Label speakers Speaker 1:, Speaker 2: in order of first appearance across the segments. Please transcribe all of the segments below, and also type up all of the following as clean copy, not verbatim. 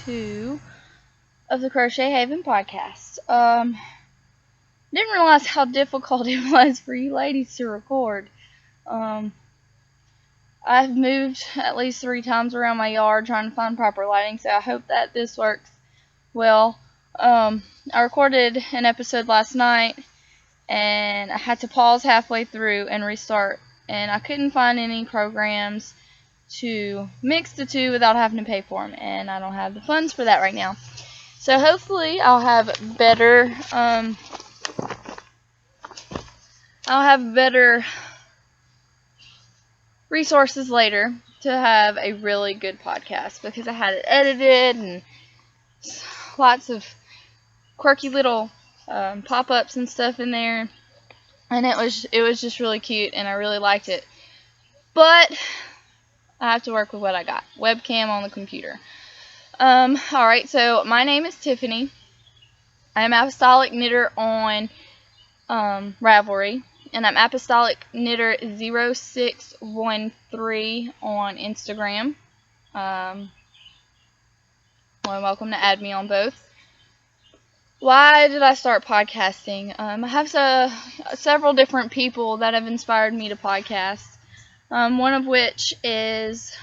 Speaker 1: 2 of the Crochet Haven podcast. Didn't realize how difficult it was for you ladies to record. I've moved at least 3 times around my yard trying to find proper lighting, so I hope that this works well. I recorded an episode last night, and I had to pause halfway through and restart, and I couldn't find any programs to mix the two without having to pay for them, and I don't have the funds for that right now. So hopefully I'll have better resources later to have a really good podcast, because I had it edited and lots of quirky little pop-ups and stuff in there, and it was just really cute, and I really liked it. But I have to work with what I got. Webcam on the computer. Alright, so my name is Tiffany. I am Apostolic Knitter on Ravelry, and I'm Apostolic Knitter 0613 on Instagram. Well, welcome to add me on both. Why did I start podcasting? I have several different people that have inspired me to podcast. One of which is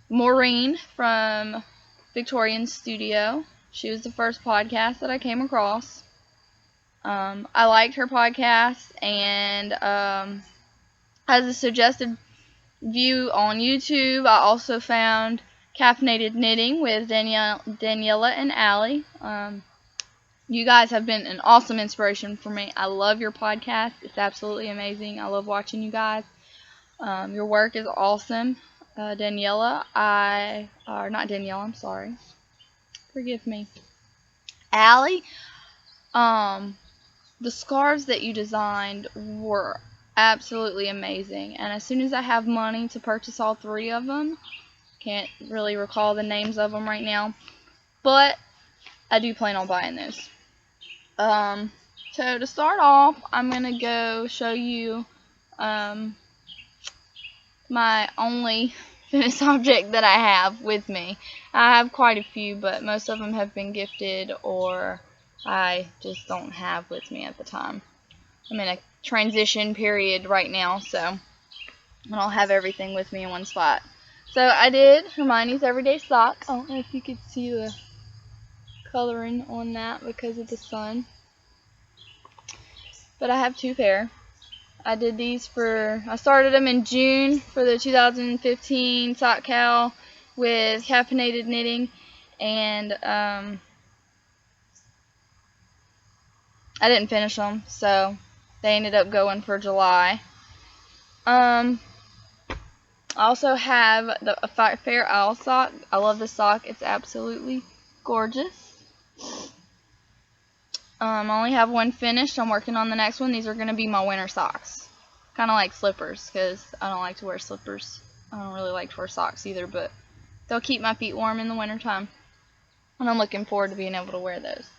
Speaker 1: Maureen from Victorian Studio. She was the first podcast that I came across. I liked her podcast, and as a suggested view on YouTube, I also found Caffeinated Knitting with Daniela and Allie. You guys have been an awesome inspiration for me. I love your podcast. It's absolutely amazing. I love watching you guys. Your work is awesome. Daniela, not Daniela, I'm sorry. Forgive me. Allie, the scarves that you designed were absolutely amazing. And as soon as I have money to purchase all 3 of them, can't really recall the names of them right now, but I do plan on buying those. So to start off, I'm going to go show you my only finished object that I have with me. I have quite a few, but most of them have been gifted or I just don't have with me at the time. I'm in a transition period right now, so I don't have everything with me in one spot. So I did Hermione's Everyday Sock. I don't know if you could see the coloring on that because of the sun. But I have 2 pair. I did these I started them in June for the 2015 Sock Cow with Caffeinated Knitting, and I didn't finish them, so they ended up going for July. I also have a Fair Isle sock. I love this sock. It's absolutely gorgeous. I only have 1 finished. I'm working on the next one. These are going to be my winter socks. Kind of like slippers, because I don't like to wear slippers. I don't really like to wear socks either, but they'll keep my feet warm in the wintertime. And I'm looking forward to being able to wear those.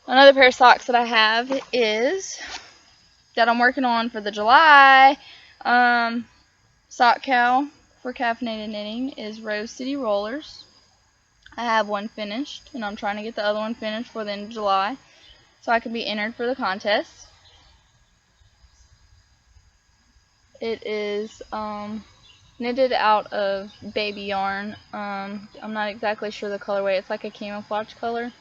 Speaker 1: Another pair of socks that I have that I'm working on for the July Sock Cow for Caffeinated Knitting is Rose City Rollers. I have 1 finished, and I'm trying to get the other one finished for the end of July, so I can be entered for the contest. It is knitted out of baby yarn. I'm not exactly sure the colorway. It's like a camouflage color.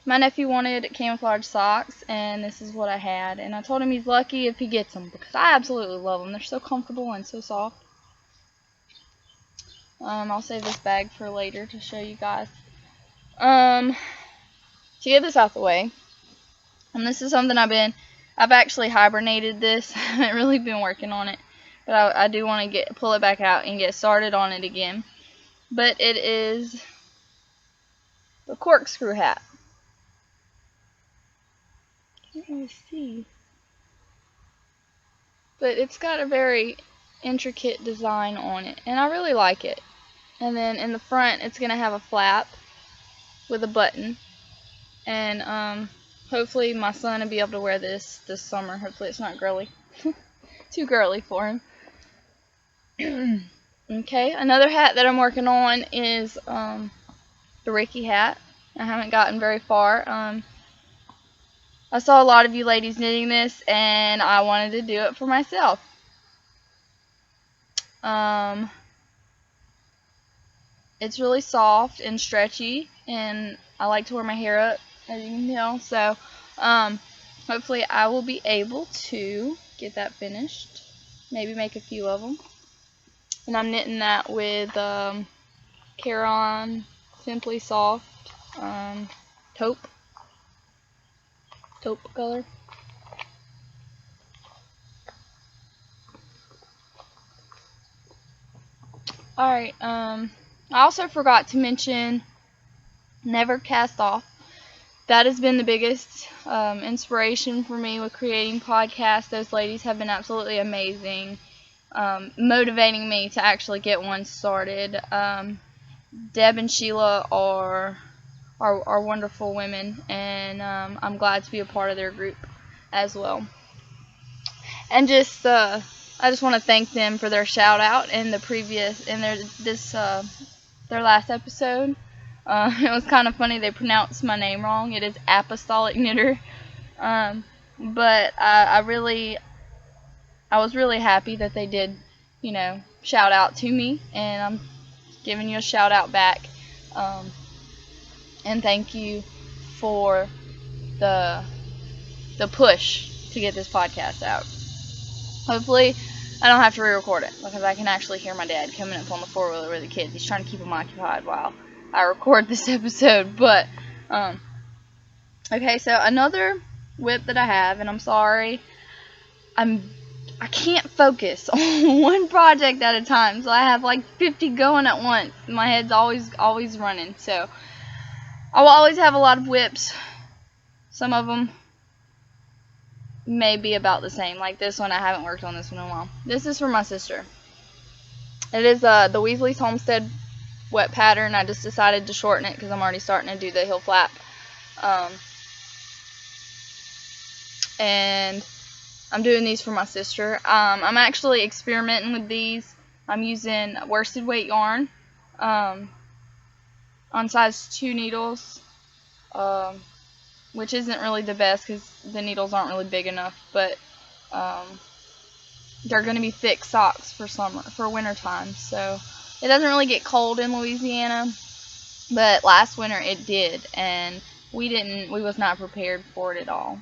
Speaker 1: My nephew wanted camouflage socks, and this is what I had. And I told him he's lucky if he gets them, because I absolutely love them. They're so comfortable and so soft. I'll save this bag for later to show you guys. To get this out the way, and this is something I've actually hibernated this. I haven't really been working on it, but I do want to pull it back out and get started on it again. But it is the corkscrew hat. Can't really see, but it's got a very intricate design on it, and I really like it. And then in the front, it's going to have a flap with a button, and hopefully my son will be able to wear this summer. Hopefully it's not girly. Too girly for him. Okay, another hat that I'm working on is the Ricky hat. I haven't gotten very far. I saw a lot of you ladies knitting this, and I wanted to do it for myself. It's really soft and stretchy, and I like to wear my hair up, as you can tell. So, hopefully I will be able to get that finished. Maybe make a few of them. And I'm knitting that with Caron Simply Soft taupe color. Alright, I also forgot to mention Never Cast Off. That has been the biggest inspiration for me with creating podcasts. Those ladies have been absolutely amazing, motivating me to actually get one started. Deb and Sheila are wonderful women, and I'm glad to be a part of their group as well. And just I just want to thank them for their shout out in the previous their last episode. It was kind of funny, they pronounced my name wrong. It is Apostolic Knitter. But I was really happy that they did, shout out to me, and I'm giving you a shout out back. And thank you for the push to get this podcast out. Hopefully I don't have to re-record it, because I can actually hear my dad coming up on the four-wheeler with the kids. He's trying to keep them occupied while I record this episode. But okay, so another whip that I have, and I'm sorry, I can't focus on one project at a time, so I have like 50 going at once. My head's always running, so I will always have a lot of whips. Some of them may be about the same. Like this one, I haven't worked on this one in a while. This is for my sister. It is the Weasley's Homestead wet pattern. I just decided to shorten it because I'm already starting to do the heel flap. And I'm doing these for my sister. I'm actually experimenting with these. I'm using worsted weight yarn on size 2 needles, which isn't really the best because the needles aren't really big enough, but they're going to be thick socks for winter time. So it doesn't really get cold in Louisiana, but last winter it did, and we was not prepared for it at all.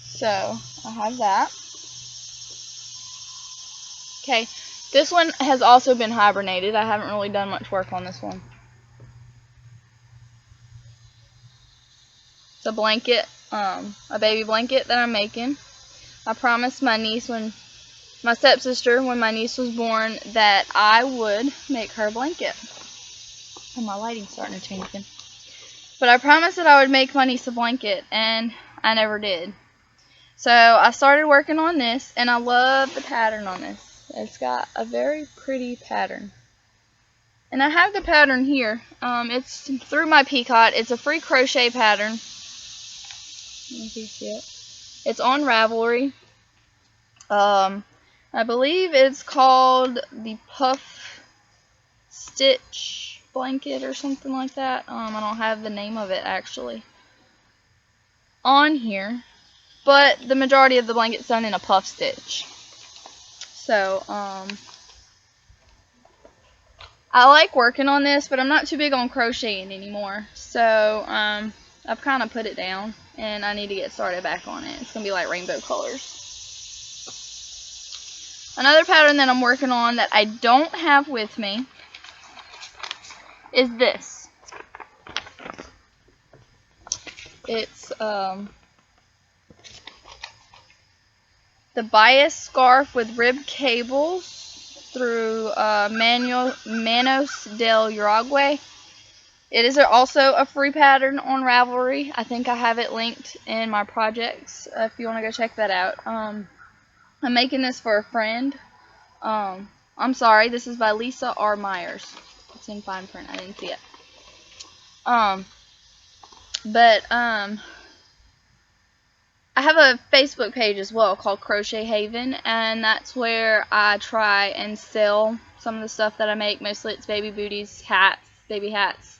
Speaker 1: So I have that. Okay, this one has also been hibernated. I haven't really done much work on this one. It's a blanket, a baby blanket that I'm making. I promised my niece when my niece was born, that I would make her a blanket. Oh, my lighting's starting to change again. But I promised that I would make my niece a blanket, and I never did. So I started working on this, and I love the pattern on this. It's got a very pretty pattern. And I have the pattern here. It's through my Peacock. It's a free crochet pattern. If you see it. It's on Ravelry. I believe it's called the Puff Stitch blanket or something like that. I don't have the name of it actually on here, but the majority of the blanket's done in a puff stitch. So, I like working on this, but I'm not too big on crocheting anymore. So, I've kind of put it down, and I need to get started back on it. It's going to be like rainbow colors. Another pattern that I'm working on that I don't have with me is this. It's the bias scarf with ribbed cables through Manos del Uruguay. It is also a free pattern on Ravelry. I think I have it linked in my projects if you want to go check that out. I'm making this for a friend. I'm sorry, this is by Lisa R. Myers. It's in fine print. I didn't see it. I have a Facebook page as well called Crochet Haven, and that's where I try and sell some of the stuff that I make. Mostly it's baby booties, hats, baby hats,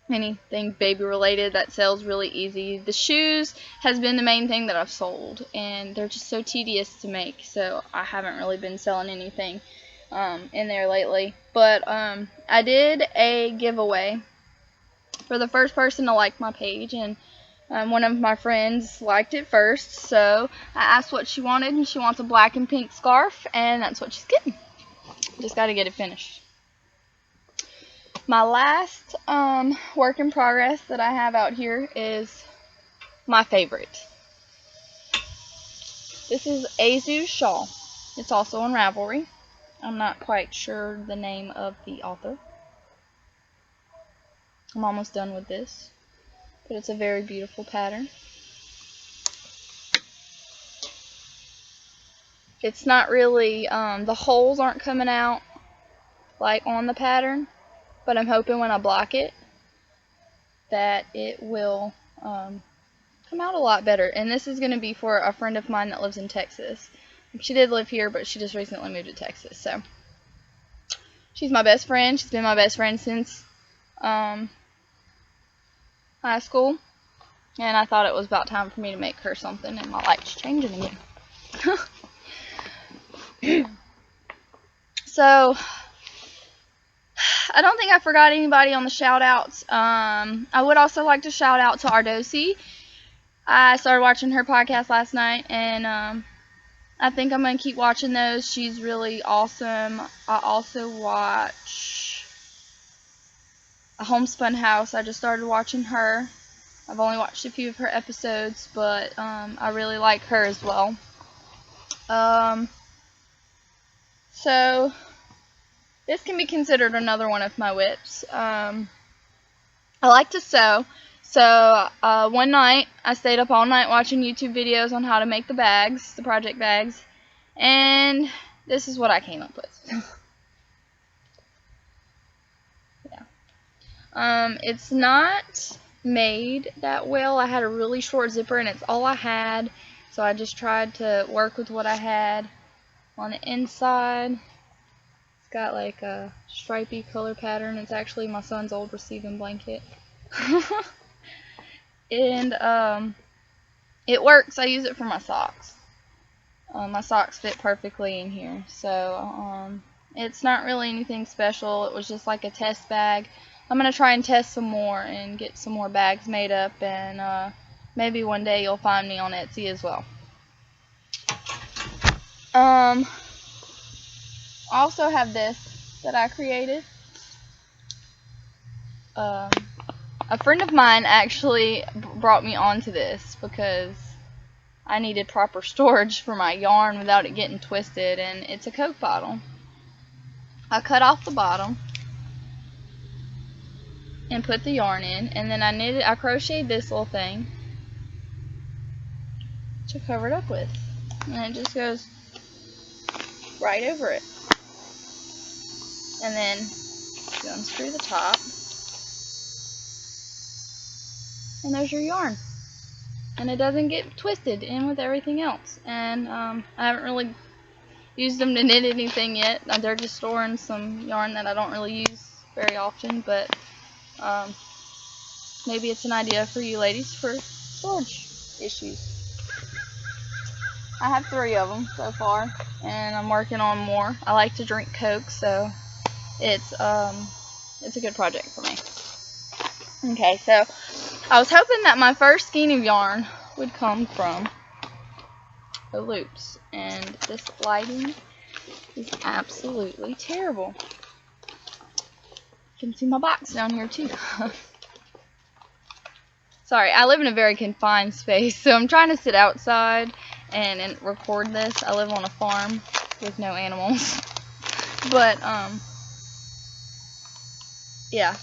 Speaker 1: anything baby related that sells really easy. The shoes has been the main thing that I've sold, and they're just so tedious to make, so I haven't really been selling anything in there lately. But I did a giveaway for the first person to like my page, and one of my friends liked it first, so I asked what she wanted, and she wants a black and pink scarf, and that's what she's getting. Just got to get it finished. My last work in progress that I have out here is my favorite. This is Azu's shawl. It's also on Ravelry. I'm not quite sure the name of the author. I'm almost done with this, but it's a very beautiful pattern. It's not really, the holes aren't coming out like on the pattern, but I'm hoping when I block it that it will come out a lot better. And this is going to be for a friend of mine that lives in Texas. She did live here, but she just recently moved to Texas, so she's my best friend. She's been my best friend since high school, and I thought it was about time for me to make her something, and my life's changing again. So I don't think I forgot anybody on the shout outs. I would also like to shout out to Ardosi. I started watching her podcast last night, and I think I'm going to keep watching those. She's really awesome. I also watch A Homespun House. I just started watching her. I've only watched a few of her episodes, but I really like her as well. So this can be considered another one of my whips. I like to sew. So one night I stayed up all night watching YouTube videos on how to make the bags, the project bags, and this is what I came up with. Yeah. It's not made that well. I had a really short zipper, and it's all I had, so I just tried to work with what I had. On the inside, it's got like a stripy color pattern. It's actually my son's old receiving blanket. And it works. I use it for my socks. My socks fit perfectly in here, so it's not really anything special. It was just like a test bag. I'm gonna try and test some more and get some more bags made up, and maybe one day you'll find me on Etsy as well. I also have this that I created. A friend of mine actually brought me onto this because I needed proper storage for my yarn without it getting twisted, and it's a Coke bottle. I cut off the bottom and put the yarn in, and then I crocheted this little thing to cover it up with, and it just goes right over it. And then you unscrew the top, and there's your yarn, and it doesn't get twisted in with everything else. And I haven't really used them to knit anything yet. They're just storing some yarn that I don't really use very often, but maybe it's an idea for you ladies for storage issues. I have 3 of them so far, and I'm working on more. I like to drink Coke, so it's a good project for me. Okay, so I was hoping that my first skein of yarn would come from the loops, and this lighting is absolutely terrible. You can see my box down here too. Sorry, I live in a very confined space, so I'm trying to sit outside and record this. I live on a farm with no animals. But yeah.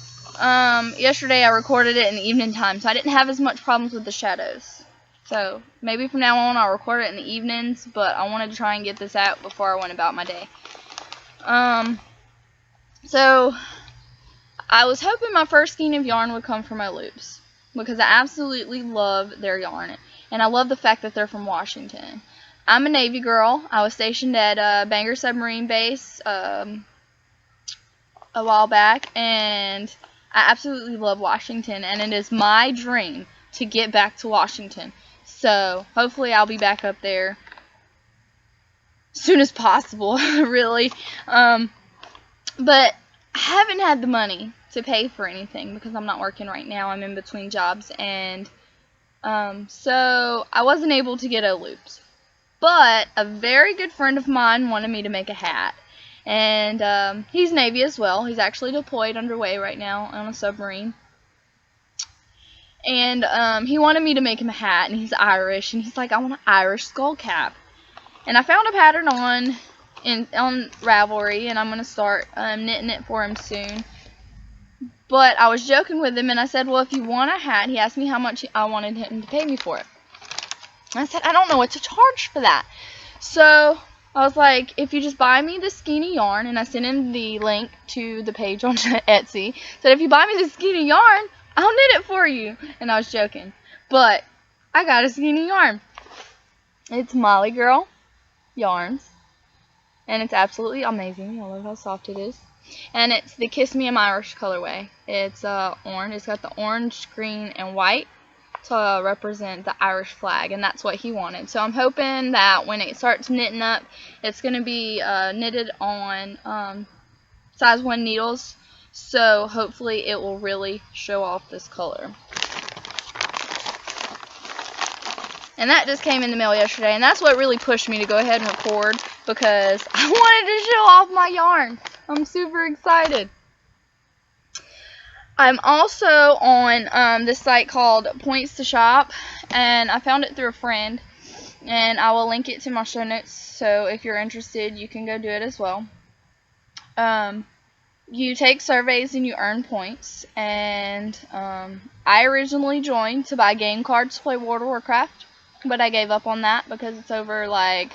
Speaker 1: Yesterday I recorded it in the evening time, so I didn't have as much problems with the shadows. So maybe from now on I'll record it in the evenings, but I wanted to try and get this out before I went about my day. So I was hoping my first skein of yarn would come from my loops, because I absolutely love their yarn. And I love the fact that they're from Washington. I'm a Navy girl. I was stationed at Bangor Submarine Base a while back, and I absolutely love Washington, and it is my dream to get back to Washington. So hopefully I'll be back up there as soon as possible, really. But I haven't had the money to pay for anything because I'm not working right now. I'm in between jobs, and so I wasn't able to get a loops. But a very good friend of mine wanted me to make a hat. And he's Navy as well. He's actually deployed underway right now on a submarine. And he wanted me to make him a hat, and he's Irish, and he's like, I want an Irish skull cap. And I found a pattern on Ravelry, and I'm going to start knitting it for him soon. But I was joking with him, and I said, well, if you want a hat, he asked me how much I wanted him to pay me for it. And I said, I don't know what to charge for that. So I was like, if you just buy me the skeiny yarn, and I sent him the link to the page on Etsy, said, if you buy me the skeiny yarn, I'll knit it for you. And I was joking. But I got a skeiny yarn. It's Molly Girl yarns. And it's absolutely amazing. I love how soft it is. And it's the Kiss Me I'm Irish colorway. It's orange. It's got the orange, green, and white to represent the Irish flag, and that's what he wanted. So I'm hoping that when it starts knitting up, it's going to be knitted on size 1 needles, so hopefully it will really show off this color. And that just came in the mail yesterday, and that's what really pushed me to go ahead and record, because I wanted to show off my yarn. I'm super excited. I'm also on this site called Points to Shop, and I found it through a friend, and I will link it to my show notes, so if you're interested, you can go do it as well. You take surveys and you earn points, and I originally joined to buy game cards to play World of Warcraft, but I gave up on that because it's over like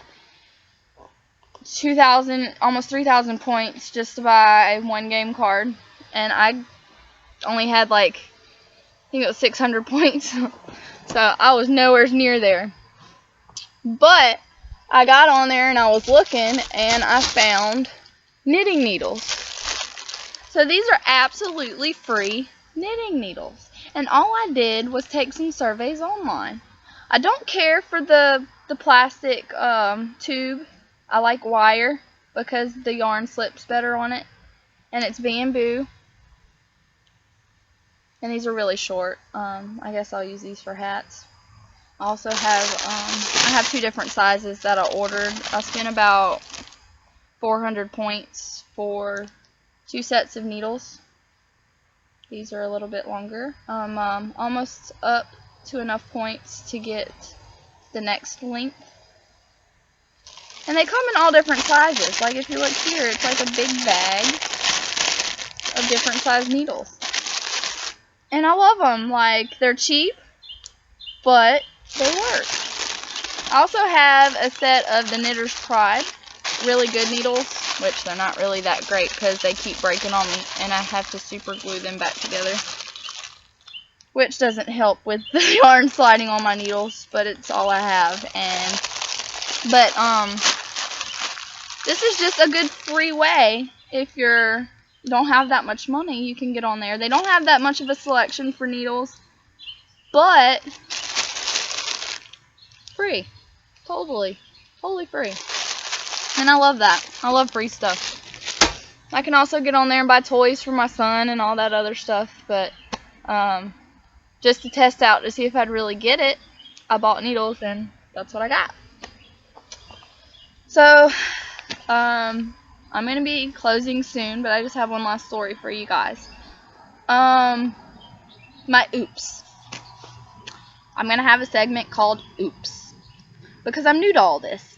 Speaker 1: 2,000, almost 3,000 points just to buy one game card, and I only had like, I think it was 600 points, so I was nowhere near there. But I got on there and I was looking, and I found knitting needles. So these are absolutely free knitting needles, and all I did was take some surveys online. I don't care for the plastic tube. I like wire because the yarn slips better on it, and it's bamboo. And these are really short. I guess I'll use these for hats. I also have I have 2 different sizes that I ordered. I spent about 400 points for 2 sets of needles. These are a little bit longer. I'm almost up to enough points to get the next length. And they come in all different sizes. Like if you look here, it's like a big bag of different size needles. And I love them. Like, they're cheap, but they work. I also have a set of the Knitter's Pride really good needles, which they're not really that great because they keep breaking on me, and I have to super glue them back together, which doesn't help with the yarn sliding on my needles, but it's all I have. But this is just a good free way if you don't have that much money. You can get on there. They don't have that much of a selection for needles, but free. Totally free. And I love that. I love free stuff. I can also get on there and buy toys for my son and all that other stuff, but just to test out to see if I'd really get it, I bought needles, and that's what I got. So I'm going to be closing soon, but I just have one last story for you guys. My oops. I'm going to have a segment called Oops, because I'm new to all this,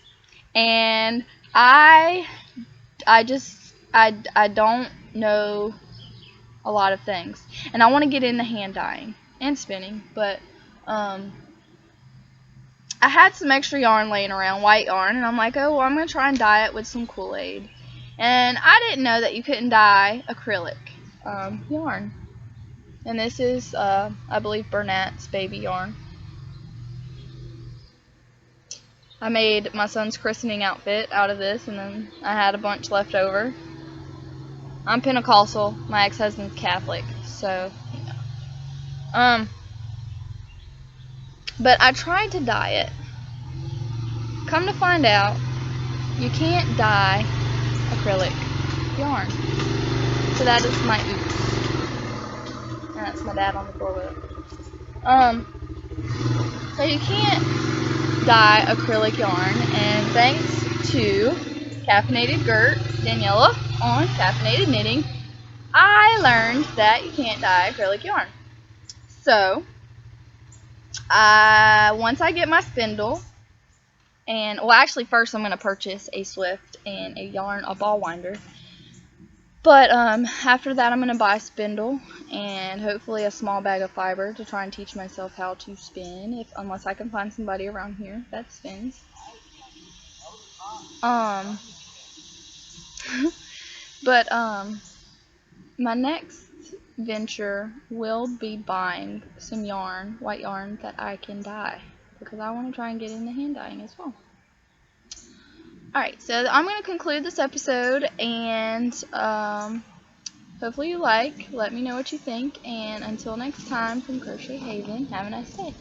Speaker 1: and I don't know a lot of things, and I want to get into hand dyeing and spinning, but I had some extra yarn laying around, white yarn, and I'm like, oh, well, I'm going to try and dye it with some Kool-Aid. And I didn't know that you couldn't dye acrylic yarn. And this is, I believe, Burnett's baby yarn. I made my son's christening outfit out of this, and then I had a bunch left over. I'm Pentecostal. My ex-husband's Catholic, so, but I tried to dye it. Come to find out, you can't dye acrylic yarn. So that is my oops. And that's my dad on the floor with it. So you can't dye acrylic yarn, and thanks to Caffeinated Gert, Daniela on Caffeinated Knitting, I learned that you can't dye acrylic yarn. So, once I get my spindle, and, well, actually first I'm going to purchase a Swift and a ball winder. But after that I'm going to buy a spindle and hopefully a small bag of fiber to try and teach myself how to spin, unless I can find somebody around here that spins. But my next venture will be buying some yarn, white yarn that I can dye, because I want to try and get into hand dyeing as well. Alright, so I'm going to conclude this episode, and hopefully you like. Let me know what you think, and until next time from Crochet Haven, have a nice day.